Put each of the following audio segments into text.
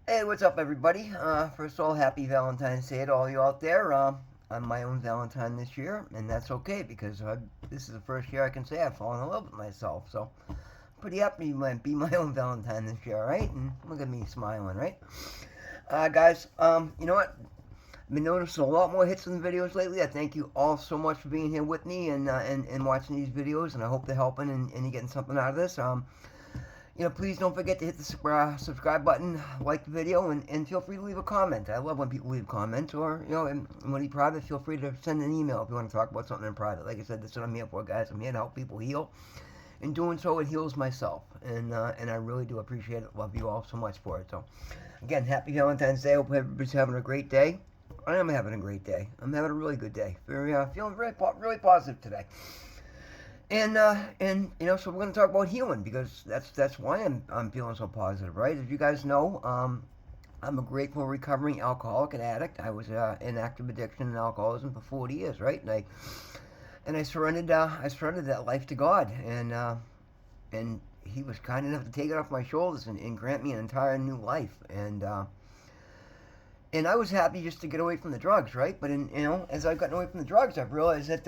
Hey, what's up, everybody? First of all, happy Valentine's Day to all you out there. I'm my own Valentine this year, and that's okay because this is the first year I can say I've fallen in love with myself. So, pretty happy to be my own Valentine this year, right? And look at me smiling, right? Guys, you know what? I've been noticing a lot more hits in the videos lately. I thank you all so much for being here with me and watching these videos, and I hope they're helping and you're getting something out of this. Please don't forget to hit the subscribe button, like the video, and feel free to leave a comment. I love when people leave comments, or, and when you're private, feel free to send an email if you want to talk about something in private. Like I said, that's what I'm here for, guys. I'm here to help people heal. In doing so, it heals myself, and I really do appreciate it. Love you all so much for it. So, again, happy Valentine's Day. Hope everybody's having a great day. I am having a great day. I'm having a really good day. Feeling really positive today. So we're going to talk about healing because that's why I'm feeling so positive, right? As you guys know, I'm a grateful recovering alcoholic and addict. I was in active addiction and alcoholism for 40 years, right? And I surrendered that life to God, and He was kind enough to take it off my shoulders and grant me an entire new life, and I was happy just to get away from the drugs, right? But as I've gotten away from the drugs, I've realized that,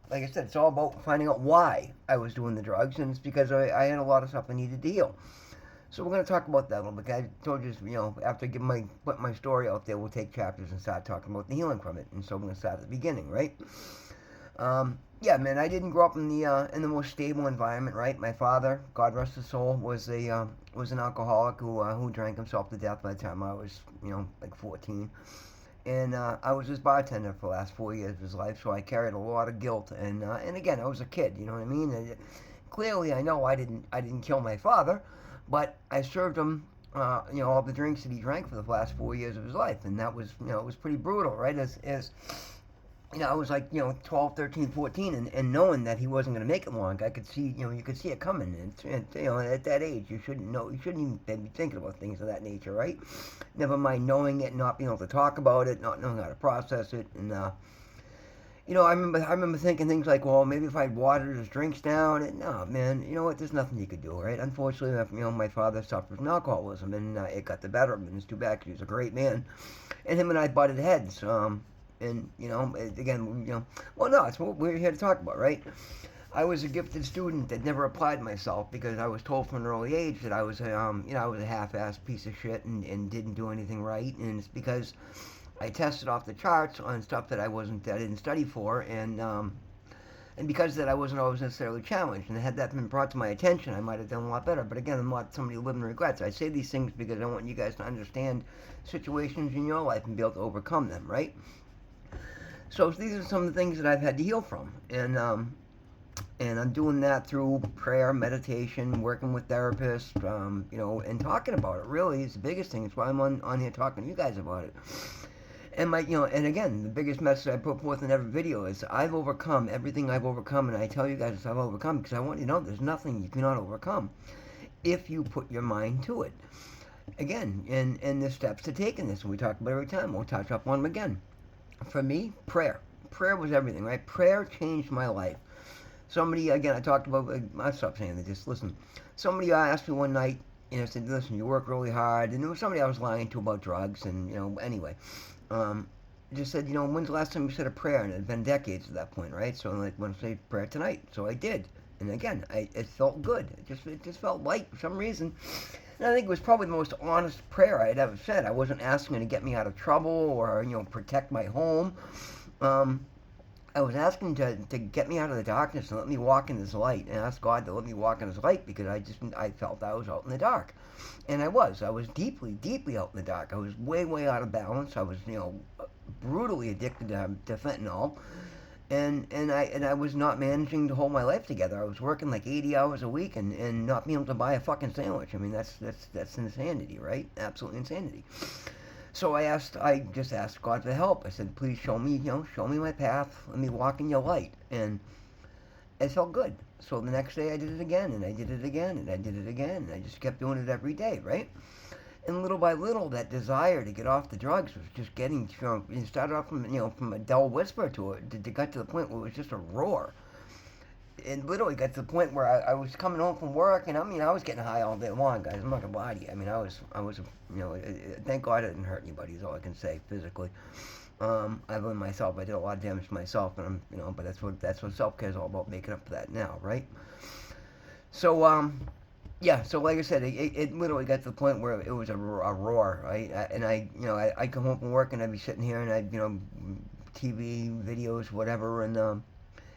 like I said, it's all about finding out why I was doing the drugs, and it's because I had a lot of stuff I needed to heal. So we're going to talk about that a little bit. I told you, after put my story out there, we'll take chapters and start talking about the healing from it. And so we're going to start at the beginning, right? Yeah, man, I didn't grow up in the most stable environment, right? My father, God rest his soul, was an alcoholic who drank himself to death by the time I was like 14, and I was his bartender for the last 4 years of his life, so I carried a lot of guilt, and again, I was a kid, you know what I mean? Clearly, I know I didn't kill my father, but I served him. All the drinks that he drank for the last 4 years of his life, and that was, it was pretty brutal, right? As I was like, 12, 13, 14, and knowing that he wasn't going to make it long, I could see, you could see it coming. At that age, you shouldn't even be thinking about things of that nature, right? Never mind knowing it, not being able to talk about it, not knowing how to process it. And, I remember thinking things like, well, maybe if I'd watered his drinks down, and no, man, you know what, there's nothing you could do, right? Unfortunately, my father suffered from alcoholism, and it got the better of him, and it's too bad because he was a great man. And him and I butted heads, again, well, no, it's what we're here to talk about, right? I was a gifted student that never applied myself because I was told from an early age that I was a half-assed piece of shit and didn't do anything right, and it's because I tested off the charts on stuff that I didn't study for, and because of that I wasn't always necessarily challenged. And had that been brought to my attention, I might have done a lot better. But again, I'm not somebody who lives in regrets. I say these things because I want you guys to understand situations in your life and be able to overcome them, right? So these are some of the things that I've had to heal from, and I'm doing that through prayer, meditation, working with therapists, and talking about it. Really, is the biggest thing. It's why I'm on here talking to you guys about it. And and again, the biggest message I put forth in every video is I've overcome everything I've overcome, and I tell you guys I've overcome because I want you to know there's nothing you cannot overcome if you put your mind to it. Again, and the steps to taking this, and we talk about it every time. We'll touch up on them again. For me, prayer. Prayer was everything, right? Prayer changed my life. Somebody, again, I talked about, I stopped saying that, just listen. Somebody asked me one night, said, listen, you work really hard. And there was somebody I was lying to about drugs, and, anyway. Just said, when's the last time you said a prayer? And it had been decades at that point, right? So I'm like, I want to say prayer tonight. So I did. And again, it felt good. It just felt light for some reason. And I think it was probably the most honest prayer I had ever said. I wasn't asking to get me out of trouble or, protect my home. I was asking to get me out of the darkness and let me walk in His light, and ask God to let me walk in His light because I felt I was out in the dark, and I was deeply, deeply out in the dark. I was way, way out of balance. I was, brutally addicted to fentanyl, and I was not managing to hold my life together. I was working like 80 hours a week and not being able to buy a fucking sandwich. I mean, that's insanity, right? Absolute insanity. So I just asked God for help. I said, please show me my path. Let me walk in your light. And it felt good. So the next day I did it again, and I did it again, and I did it again, and I just kept doing it every day, right? And little by little, that desire to get off the drugs was just getting, it started off from a dull whisper to it, to get to the point where it was just a roar. it literally got to the point where I was coming home from work, and I mean, I was getting high all day long, guys. I'm not gonna lie to you. I mean, thank God I didn't hurt anybody. Is all I can say physically. I blame myself. I did a lot of damage to myself, and but that's what self care is all about, making up for that now, right? So, yeah. So, like I said, it literally got to the point where it was a roar, right? And I come home from work and I'd be sitting here and TV videos, whatever, and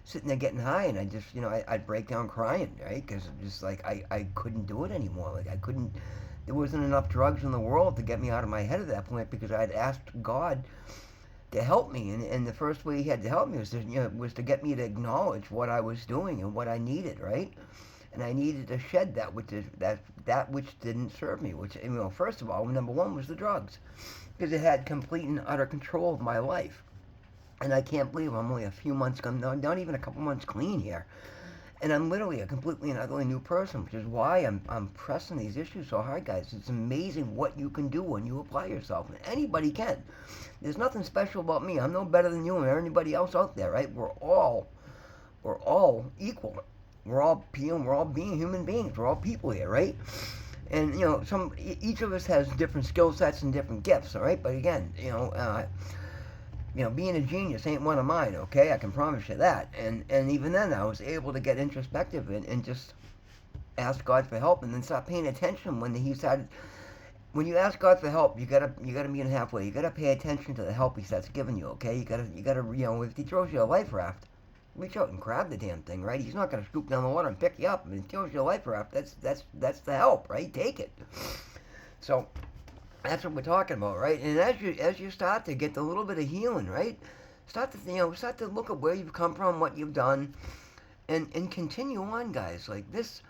sitting there getting high, and I just, I'd break down crying, right? Because just like I couldn't do it anymore. Like I couldn't. There wasn't enough drugs in the world to get me out of my head at that point because I'd asked God to help me, and the first way He had to help me was to get me to acknowledge what I was doing and what I needed, right? And I needed to shed that which didn't serve me. Which, first of all, number one was the drugs, because it had complete and utter control of my life. And I can't believe I'm only a few months, not even a couple months clean here. And I'm literally a completely and utterly new person, which is why I'm pressing these issues so hard, guys. It's amazing what you can do when you apply yourself. And anybody can. There's nothing special about me. I'm no better than you or anybody else out there, right? We're all equal. We're all being human beings. We're all people here, right? And each of us has different skill sets and different gifts, all right? But again, being a genius ain't one of mine, okay? I can promise you that. And even then, I was able to get introspective and just ask God for help, and then stop paying attention when He started. When you ask God for help, you gotta meet Him halfway. You gotta pay attention to the help He starts giving you, okay? You gotta, if He throws you a life raft, reach out and grab the damn thing, right? He's not gonna scoop down the water and pick you up. If He throws you a life raft, that's the help, right? Take it. So that's what we're talking about, right? And as you start to get a little bit of healing, right? Start to look at where you've come from, what you've done, and continue on, guys. Like this,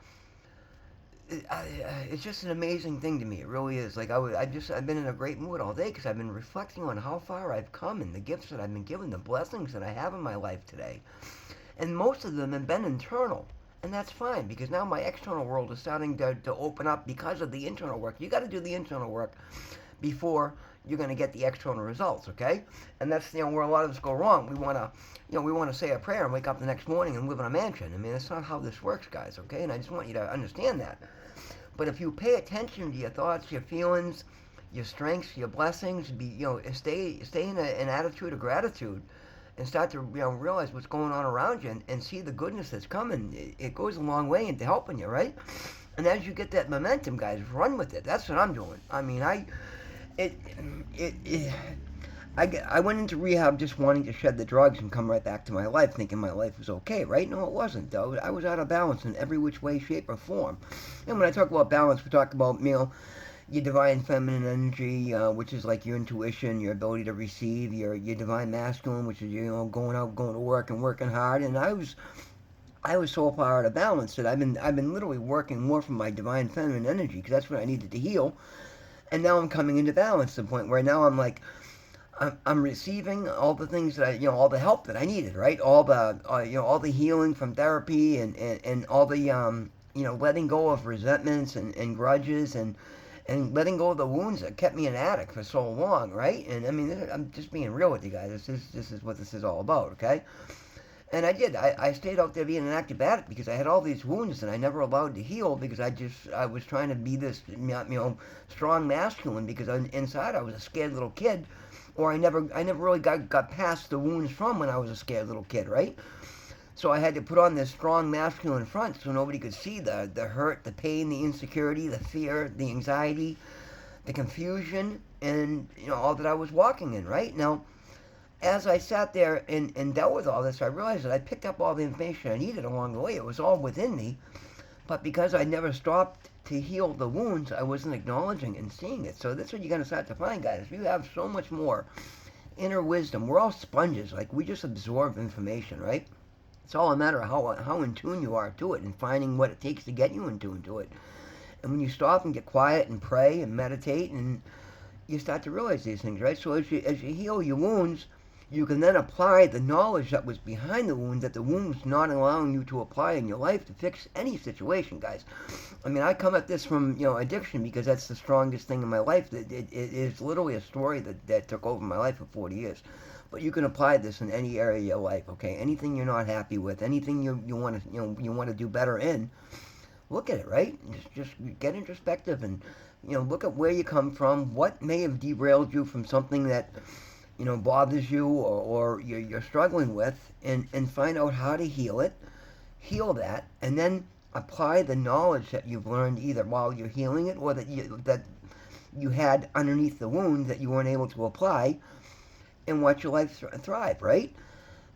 it's just an amazing thing to me. It really is. Like I've been in a great mood all day because I've been reflecting on how far I've come and the gifts that I've been given, the blessings that I have in my life today, and most of them have been internal. And that's fine because now my external world is starting to open up because of the internal work. You got to do the internal work before you're going to get the external results, okay? And that's where a lot of us go wrong. We want to say a prayer and wake up the next morning and live in a mansion. I mean, that's not how this works, guys, okay? And I just want you to understand that. But if you pay attention to your thoughts, your feelings, your strengths, your blessings, stay in an attitude of gratitude, and start to realize what's going on around you, and see the goodness that's coming. It goes a long way into helping you, right? And as you get that momentum, guys, run with it. That's what I'm doing. I mean, I went into rehab just wanting to shed the drugs and come right back to my life, thinking my life was okay, right? No, it wasn't, though. I was out of balance in every which way, shape, or form. And when I talk about balance, we talk about, your divine feminine energy, which is like your intuition, your ability to receive, your divine masculine, which is going out, going to work and working hard. And I was so far out of balance that I've been literally working more from my divine feminine energy because that's what I needed to heal. And now I'm coming into balance to the point where now I'm like I'm receiving all the things that all the help that I needed, right? All the healing from therapy and all the letting go of resentments and grudges and letting go of the wounds that kept me an addict for so long, right? And I mean, I'm just being real with you guys. This is what this is all about, okay? And I did. I stayed out there being an active addict because I had all these wounds that I never allowed to heal because I was trying to be this strong masculine because inside I was a scared little kid, or I never really got past the wounds from when I was a scared little kid, right? So I had to put on this strong masculine front so nobody could see the hurt, the pain, the insecurity, the fear, the anxiety, the confusion, and all that I was walking in, right? Now, as I sat there and dealt with all this, I realized that I picked up all the information I needed along the way. It was all within me, but because I never stopped to heal the wounds, I wasn't acknowledging and seeing it. So that's what you're going to start to find, guys. You have so much more inner wisdom. We're all sponges. Like, we just absorb information, right? It's all a matter of how in tune you are to it and finding what it takes to get you in tune to it. And when you stop and get quiet and pray and meditate, and you start to realize these things, right? So as you heal your wounds, you can then apply the knowledge that was behind the wound that the wound was not allowing you to apply in your life to fix any situation, guys. I mean, I come at this from addiction because that's the strongest thing in my life. It is literally a story that took over my life for 40 years. But you can apply this in any area of your life, okay? Anything you're not happy with, anything you want to you want to do better in, look at it, right? Just get introspective and look at where you come from, what may have derailed you from something that bothers you or you're struggling with, and find out how to heal that, and then apply the knowledge that you've learned either while you're healing it or that you had underneath the wound that you weren't able to apply, and watch your life thrive, right?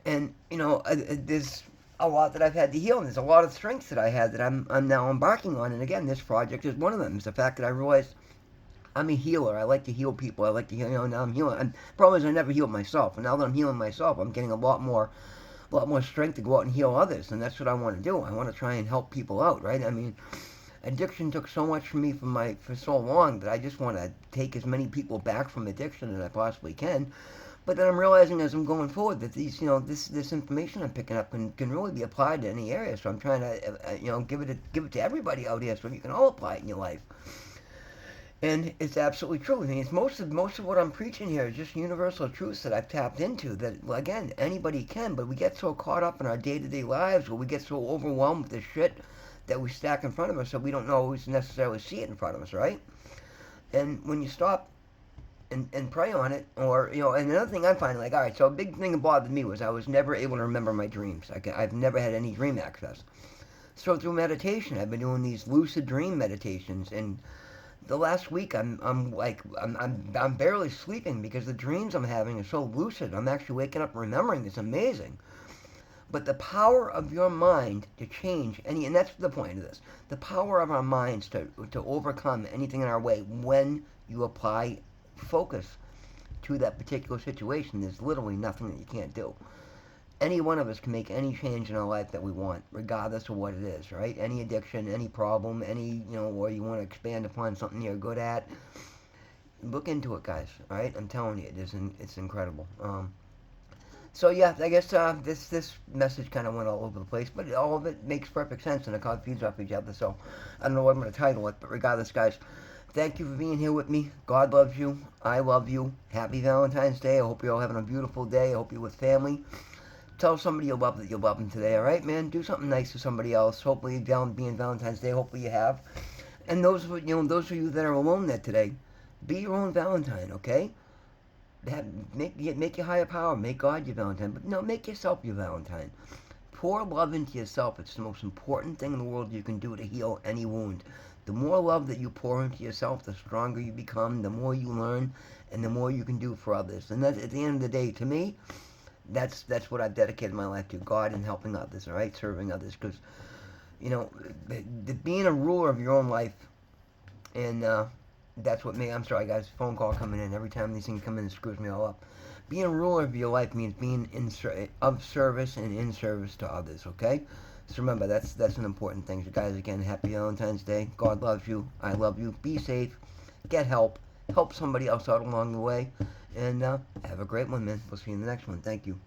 And there's a lot that I've had to heal, and there's a lot of strengths that I had that I'm now embarking on. And again, this project is one of them. It's the fact that I realized I'm a healer. I like to heal people. I like to heal. Now I'm healing. And the problem is I never healed myself, and now that I'm healing myself, I'm getting a lot more strength to go out and heal others, and that's what I want to do. I want to try and help people out, right? I mean, addiction took so much from me for so long that I just want to take as many people back from addiction as I possibly can. But then I'm realizing as I'm going forward that this information I'm picking up can really be applied to any area. So I'm trying to give it to everybody out here so you can all apply it in your life. And it's absolutely true. I mean, it's most of what I'm preaching here is just universal truths that I've tapped into. That again, anybody can, but we get so caught up in our day-to-day lives, where we get so overwhelmed with the shit that we stack in front of us, so we don't always necessarily see it in front of us, right? And when you stop and pray on it, or and another thing I'm finding, like, all right, so a big thing that bothered me was I was never able to remember my dreams. I've never had any dream access. So through meditation, I've been doing these lucid dream meditations, and the last week I'm barely sleeping because the dreams I'm having are so lucid. I'm actually waking up and remembering. It's amazing. But the power of your mind to change and that's the point of this. The power of our minds to overcome anything in our way when you apply focus to that particular situation. There's literally nothing that you can't do. Any one of us can make any change in our life that we want, regardless of what it is, right? Any addiction, any problem, or you want to expand upon something you're good at. Look into it, guys, all right? I'm telling you, it's incredible. So yeah, I guess this message kind of went all over the place, but all of it makes perfect sense, and it kind of feeds off each other. So I don't know what I'm going to title it, but regardless, guys, thank you for being here with me. God loves you. I love you. Happy Valentine's Day. I hope you're all having a beautiful day. I hope you're with family. Tell somebody you love that you love them today, all right, man? Do something nice for somebody else. Hopefully, being Valentine's Day, hopefully you have. And those of you that are alone there today, be your own Valentine, okay? Make your higher power, make God your Valentine, but no, make yourself your Valentine. Pour love into yourself. It's the most important thing in the world you can do to heal any wound. The more love that you pour into yourself, the stronger you become, the more you learn, and the more you can do for others. And that's, at the end of the day, to me, that's what I've dedicated my life to, God and helping others, all right, serving others, because, being a ruler of your own life, and that's what I'm sorry, guys, phone call coming in. Every time these things come in, it screws me all up. Being a ruler of your life means being of service and in service to others, okay? So remember, that's an important thing. So guys, again, happy Valentine's Day. God loves you. I love you. Be safe. Get help. Help somebody else out along the way. And have a great one, man. We'll see you in the next one. Thank you.